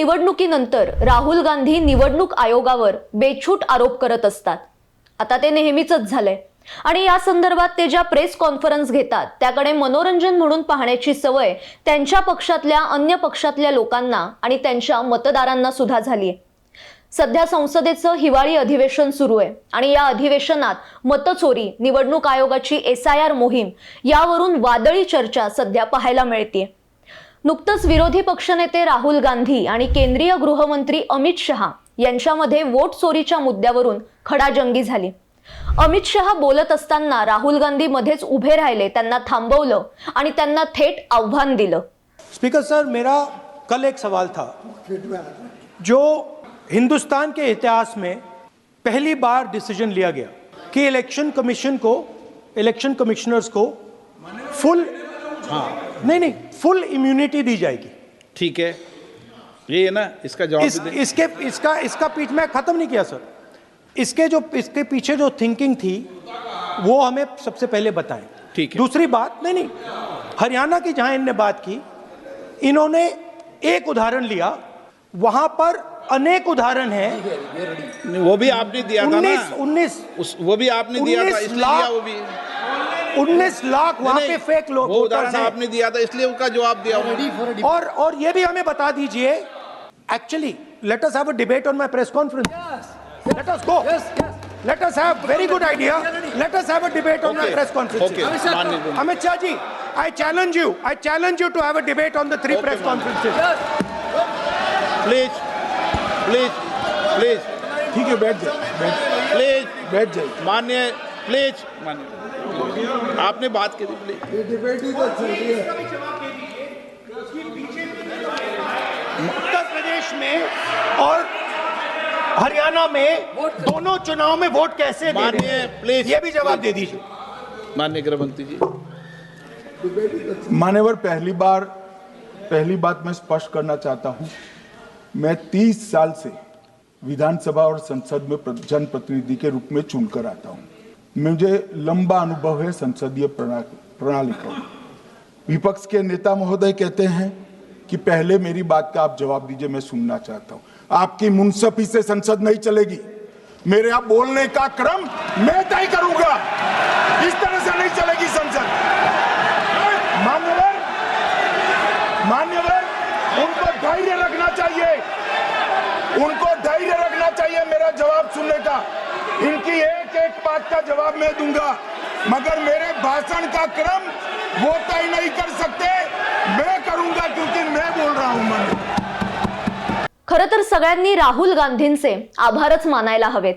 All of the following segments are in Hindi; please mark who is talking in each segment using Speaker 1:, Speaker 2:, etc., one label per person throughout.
Speaker 1: निवडणुकीनंतर राहुल गांधी निवडणूक आयोगावर बेछूट आरोप करत असतात. आता ते नेहमीच झालंय आणि या संदर्भात ते ज्या प्रेस कॉन्फरन्स घेतात त्याकडे मनोरंजन म्हणून पाहण्याची सवय त्यांच्या पक्षातल्या अन्य पक्षातल्या लोकांना आणि त्यांच्या मतदारांना सुद्धा झालीय. सध्या संसदेचं हिवाळी अधिवेशन सुरू आहे आणि या अधिवेशनात मतचोरी, निवडणूक आयोगाची SIR मोहीम यावरून वादळी चर्चा सध्या पाहायला मिळते. नुकतंच विरोधी पक्षनेते राहुल गांधी आणि केंद्रीय गृहमंत्री अमित शहा यांच्यामध्ये वोट चोरीच्या मुद्द्यावरून खडाजंगी झाली. अमित शहा बोलत असताना राहुल गांधी मध्येच उभे राहिले, त्यांना थांबवलं आणि त्यांना थेट आव्हान दिलं.
Speaker 2: स्पीकर सर, मेरा कल एक सवाल था जो हिंदुस्तान के इतिहास में पहली बार डिसीजन लिया गया कि इलेक्शन कमीशन को, इलेक्शन कमिश्नर्स को फुल नहीं फुल इम्यूनिटी दी जाएगी.
Speaker 3: ठीक है, ये है ना, इसका जवाब
Speaker 2: इसका पीठ में खत्म नहीं किया सर. इसके पीछे जो थिंकिंग थी वो हमें सबसे पहले बताएं.
Speaker 3: ठीक है.
Speaker 2: दूसरी बात, नहीं हरियाणा की जहां इन्होंने बात की, इन्होंने एक उदाहरण लिया, वहां पर अनेक उदाहरण हैं.
Speaker 3: वो भी आपने दिया था ना,
Speaker 2: 19
Speaker 3: वो भी आपने दिया था, इसलिए दिया वो भी.
Speaker 2: 19 लाख वहां पे फेक लोग,
Speaker 3: वो उदाहरण आपने दिया था, इसलिए उसका जवाब दिया.
Speaker 2: और ये भी हमें बता दीजिए, actually let us have a debate on my press conference. Let us go. Let us have very good idea. Let us have a debate on my press conferences. Amit Shah ji, I challenge you to have a debate on the 3 press conferences.
Speaker 3: Please.
Speaker 4: ठीक है, बैठ जाइए.
Speaker 3: प्लीज
Speaker 4: बैठ जाइए.
Speaker 3: माननीय, प्लीज माननीय, आपने बात की थी, प्लीज.
Speaker 4: ये डिबेट ही तो चल रही है.
Speaker 2: उत्तर प्रदेश में और हरियाणा में दोनों चुनाव में वोट कैसे दे रहे हैं?
Speaker 3: प्लीज
Speaker 2: ये भी जवाब दे दीजिए.
Speaker 3: माननीय गृहमंत्री जी.
Speaker 4: मान्यवर, पहली बात मैं स्पष्ट करना चाहता हूं, मैं 30 साल से विधानसभा और संसद में जनप्रतिनिधि के रूप में चुनकर आता हूं. मुझे लंबा अनुभव है संसदीय प्रणाली का. विपक्ष के नेता महोदय कहते हैं कि पहले मेरी बात का आप जवाब दीजिए, मैं सुनना चाहता हूं. आपकी मुनसफी से संसद नहीं चलेगी. मेरे आप बोलने का क्रम मैं तय करूंगा. इस तरह से नहीं चलेगी संसद. मान्यवर, उनको धैर्य रखना चाहिए मेरा जवाब सुनने का. इनकी एक बात का जवाब मैं दूंगा, मगर मेरे भाषण का क्रम वो तय नहीं कर सकते. मैं करूंगा क्योंकि मैं बोल रहा हूं. मान्यवर,
Speaker 1: खरं तर सगळ्यांनी राहुल गांधींचे आभारच मानायला हवेत,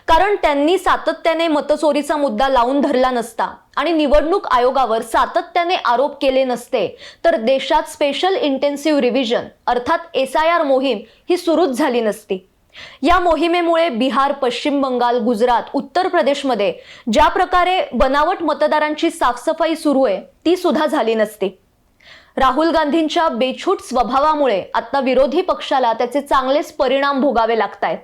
Speaker 1: कारण त्यांनी सातत्याने मतचोरीचा मुद्दा लावून धरला नसता आणि निवडणूक आयोगावर सातत्याने आरोप केले नसते तर देशात स्पेशल इंटेन्सिव्ह रिव्हिजन अर्थात SIR मोहीम ही सुरूच झाली नसती. या मोहिमेमुळे बिहार, पश्चिम बंगाल, गुजरात, उत्तर प्रदेशमध्ये ज्या प्रकारे बनावट मतदारांची साफसफाई सुरू आहे ती सुद्धा झाली नसती. राहुल गांधींच्या बेछूट स्वभावामुळे आता विरोधी पक्षाला त्याचे चांगलेच परिणाम भोगावे लागतायत.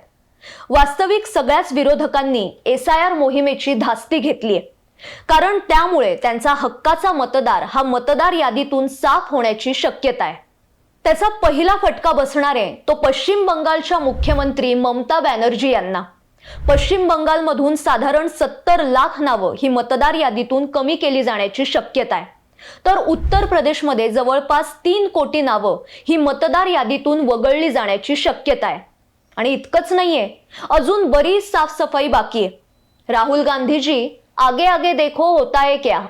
Speaker 1: वास्तविक सगळ्याच विरोधकांनी SIR मोहिमेची धास्ती घेतलीय, कारण त्यामुळे त्यांचा हक्काचा मतदार हा मतदार यादीतून साफ होण्याची शक्यता आहे. त्याचा पहिला फटका बसणार आहे तो पश्चिम बंगालच्या मुख्यमंत्री ममता बॅनर्जी यांना. पश्चिम बंगालमधून साधारण 70 लाख नावं ही मतदार यादीतून कमी केली जाण्याची शक्यता आहे, तर उत्तर प्रदेशमध्ये जवळपास 3 कोटी नावं ही मतदार यादीतून वगळली जाण्याची शक्यता आहे. आणि इतकंच नाहीये, अजून बरीच साफसफाई बाकी आहे. राहुल गांधीजी आगे आगे देखो होता है क्या.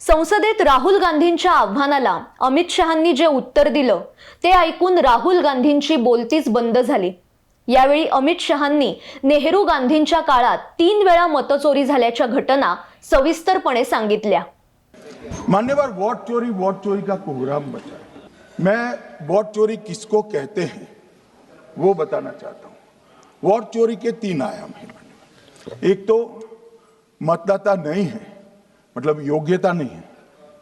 Speaker 1: संसदेत राहुल गांधींच्या आव्हानाला अमित शहांनी जे उत्तर दिलं ते ऐकून राहुल गांधींची बोलतीच बंद झाली. यावेळी अमित शहांनी नेहरू गांधींच्या काळात 3 वेळा मतचोरी झाल्याच्या घटना सविस्तरपणे सांगितल्या.
Speaker 4: मान्यवर, वोट चोरी का कोहराम बचा. मैं वोट चोरी किसको कहते हैं वो बताना चाहता हूं. वोट चोरी के 3 आयाम हैं. एक तो मतदाता नहीं है, मतलब योग्यता नहीं है,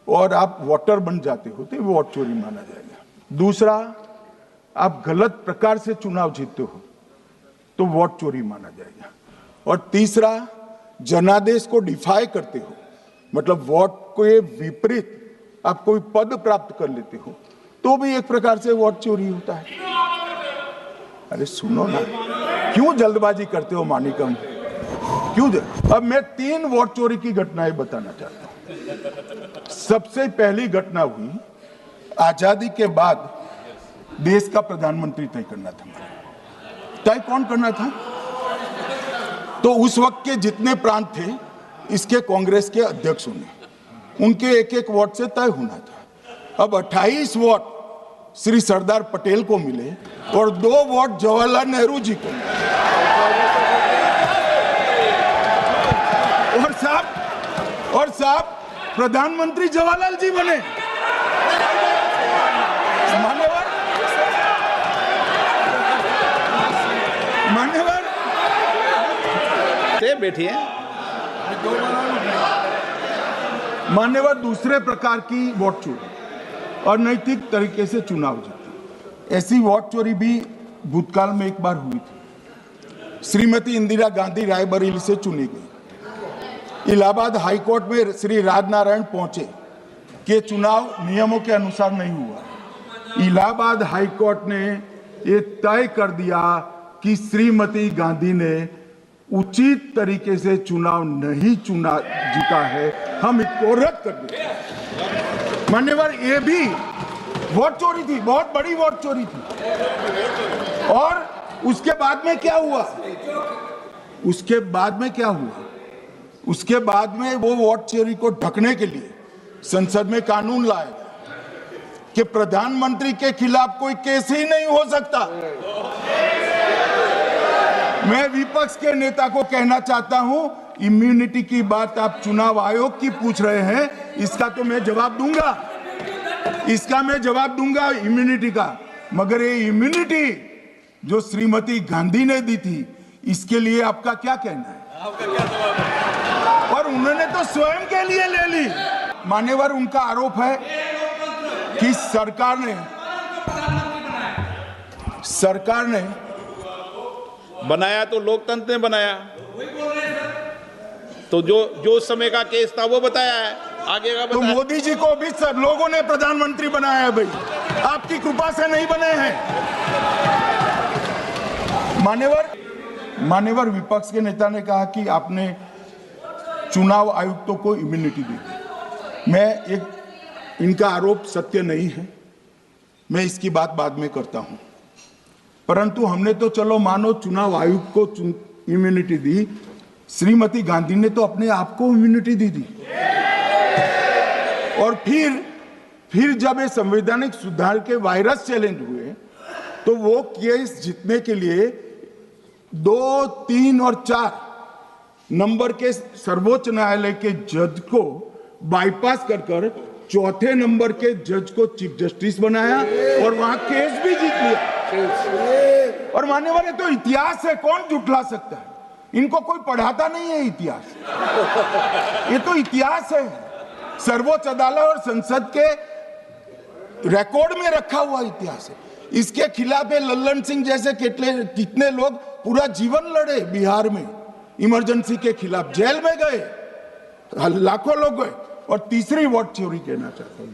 Speaker 4: और आप वोटर बन जाते हो तो वोट चोरी माना जाएगा. दूसरा, आप गलत प्रकार से चुनाव जीतते हो तो वोट चोरी माना जाएगा. और तीसरा, जनादेश को डिफाई करते हो, मतलब वोट के विपरीत आप कोई पद प्राप्त कर लेते हो तो भी एक प्रकार से वोट चोरी होता है. अरे सुनो ना, क्यों जल्दबाजी करते हो मानिकम? क्यों अब मैं 3 वोट चोरी की घटनाएं बताना चाहता हूं। सबसे पहली घटना हुई आजादी के बाद देश का प्रधानमंत्री तय करना था। तय कौन करना था? तो उस वक्त के जितने प्रांत थे इसके कांग्रेस के अध्यक्षों ने, उनके एक एक वोट से तय होना था। अब 28 वोट श्री सरदार पटेल को मिले और 2 वोट जवाहरलाल नेहरू जी को मिले। और साहब प्रधानमंत्री जवाहरलाल जी बने। मान्यवर
Speaker 3: से बैठिए।
Speaker 4: मान्यवर दूसरे प्रकार की वोट चोरी और नैतिक तरीके से चुनाव जीतना, ऐसी वोट चोरी भी भूतकाल में एक बार हुई थी। श्रीमती इंदिरा गांधी रायबरेली से चुनी गई। इलाहाबाद हाईकोर्ट में श्री राजनारायण पहुंचे कि चुनाव नियमों के अनुसार नहीं हुआ। इलाहाबाद हाईकोर्ट ने ये तय कर दिया कि श्रीमती गांधी ने उचित तरीके से चुनाव नहीं जीता है, हम इसको रद्द कर दें। मान्यवर ये भी वोट चोरी थी, बहुत बड़ी वोट चोरी थी। और उसके बाद में क्या हुआ? उसके बाद में वो वोट चोरी को ढकने के लिए संसद में कानून लाया कि प्रधानमंत्री के खिलाफ कोई केस ही नहीं हो सकता। मैं विपक्ष के नेता को कहना चाहता हूं, इम्यूनिटी की बात आप चुनाव आयोग की पूछ रहे हैं, इसका तो मैं जवाब दूंगा, इम्यूनिटी का। मगर ये इम्यूनिटी जो श्रीमती गांधी ने दी थी, इसके लिए आपका क्या कहना है? और उन्होंने तो स्वयं के लिए ले ली। मान्यवर उनका आरोप है कि सरकार ने
Speaker 3: बनाया तो लोकतंत्र ने बनाया, तो जो समय का केस था वो बताया है, आगे का
Speaker 4: तो
Speaker 3: बताया।
Speaker 4: मोदी जी को भी सब लोगों ने प्रधानमंत्री बनाया है भाई, आपकी कृपा से नहीं बने हैं। मान्यवर विपक्ष के नेता ने कहा कि आपने चुनाव आयुक्तों को इम्यूनिटी दी। इनका आरोप सत्य नहीं है, मैं इसकी बात बाद में करता हूं। परंतु हमने तो चलो मानो चुनाव आयुक्त को इम्यूनिटी दी, श्रीमती गांधी ने तो अपने आप को इम्यूनिटी दी। और फिर जब ये संवैधानिक सुधार के वायरस चैलेंज हुए तो वो केस जीतने के लिए 2, 3 और 4 नंबर के सर्वोच्च न्यायालय के जज को बाईपास कर चौथे नंबर के जज को चीफ जस्टिस बनाया और वहां केस भी जीत लिया। और मान्यवर, ये तो इतिहास है, कौन जुटला सकता है? इनको कोई पढ़ाता नहीं है इतिहास, ये तो इतिहास है, सर्वोच्च अदालत और संसद के रिकॉर्ड में रखा हुआ इतिहास है। इसके खिलाफ लल्लन सिंह जैसे कितने लोग पूरा जीवन लड़े बिहार में, इमरजेंसी के खिलाफ जेल में गए, लाखों लोग गए। और तीसरी वोट चोरी कहना चाहता हूं,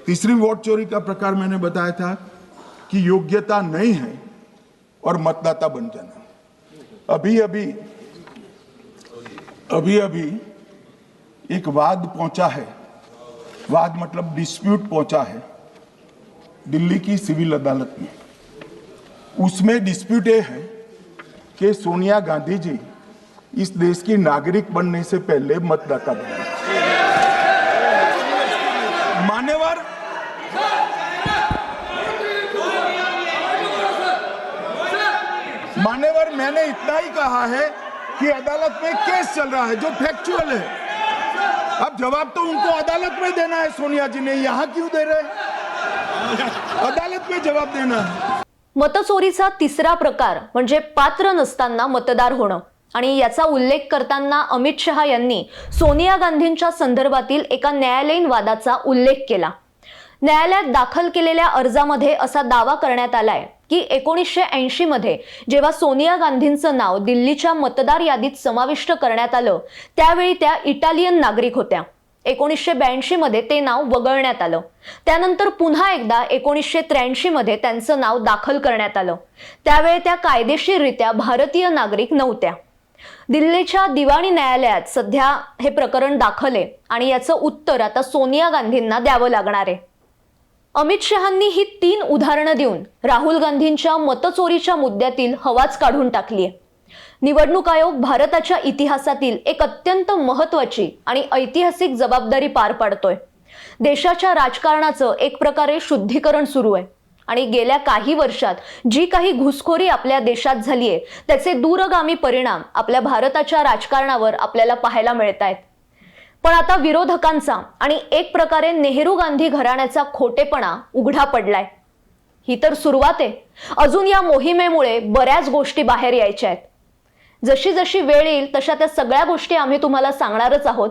Speaker 4: तीसरी वोट चोरी का प्रकार मैंने बताया था कि योग्यता नहीं है और मतदाता बन जाना। अभी एक वाद पहुंचा है, वाद मतलब डिस्प्यूट पहुंचा है दिल्ली की सिविल अदालत में। उसमें डिस्प्यूट ये है कि सोनिया गांधी जी इस देश की नागरिक बनने से पहले मतदाता बने। मान्यवर, मैंने इतना ही कहा है कि अदालत में केस चल रहा है जो फैक्चुअल है। अब जवाब तो उनको अदालत में देना है, सोनिया जी ने यहां क्यों दे रहे हैं? अदालत में जवाब देना है।
Speaker 1: मतचोरीचा तिसरा प्रकार म्हणजे पात्र नसताना मतदार होणं, आणि याचा उल्लेख करताना अमित शहा यांनी सोनिया गांधींच्या संदर्भातील एका न्यायालयीन वादाचा उल्लेख केला। न्यायालयात दाखल केलेल्या अर्जामध्ये असा दावा करण्यात आलाय की 1980 मध्ये जेव्हा सोनिया गांधींचं नाव दिल्लीच्या मतदार यादीत समाविष्ट करण्यात आलं त्यावेळी त्या इटालियन नागरिक होत्या। 1982 मध्ये ते नाव वगळण्यात आलं. त्यानंतर पुन्हा एकदा 1983 मध्ये त्यांचं नाव दाखल करण्यात आलं. त्यावेळी त्या कायदेशीररित्या भारतीय नागरिक नव्हत्या. दिल्लीच्या दिवाणी न्यायालयात सध्या हे प्रकरण दाखल आहे आणि याचं उत्तर आता सोनिया गांधींना द्यावं लागणार आहे. अमित शहांनी ही 3 उदाहरणं देऊन राहुल गांधींच्या मतचोरीच्या मुद्द्यातील हवाच काढून टाकली आहे. निवडणूक आयोग भारताच्या इतिहासातील एक अत्यंत महत्त्वाची आणि ऐतिहासिक जबाबदारी पार पाडतोय. देशाच्या राजकारणाचं एक प्रकारे शुद्धीकरण सुरू आहे आणि गेल्या काही वर्षात जी काही घुसखोरी आपल्या देशात झालीये त्याचे दूरगामी परिणाम आपल्या भारताच्या राजकारणावर आपल्याला पाहायला मिळत आहेत. पण आता विरोधकांचा आणि एक प्रकारे नेहरू गांधी घराण्याचा खोटेपणा उघडा पडलाय. ही तर सुरुवात आहे. अजून या मोहिमेमुळे बऱ्याच गोष्टी बाहेर यायच्या आहेत. जशी जशी वेळ येईल तशा त्या सगळ्या गोष्टी आम्ही तुम्हाला सांगणारच आहोत.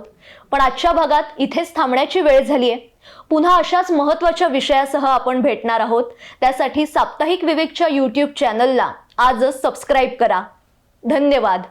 Speaker 1: पण आजच्या भागात इथेच थांबण्याची वेळ झाली आहे. पुन्हा अशाच महत्त्वाच्या विषयासह आपण भेटणार आहोत. त्यासाठी साप्ताहिक विवेकच्या YouTube चॅनलला आजच सबस्क्राईब करा. धन्यवाद.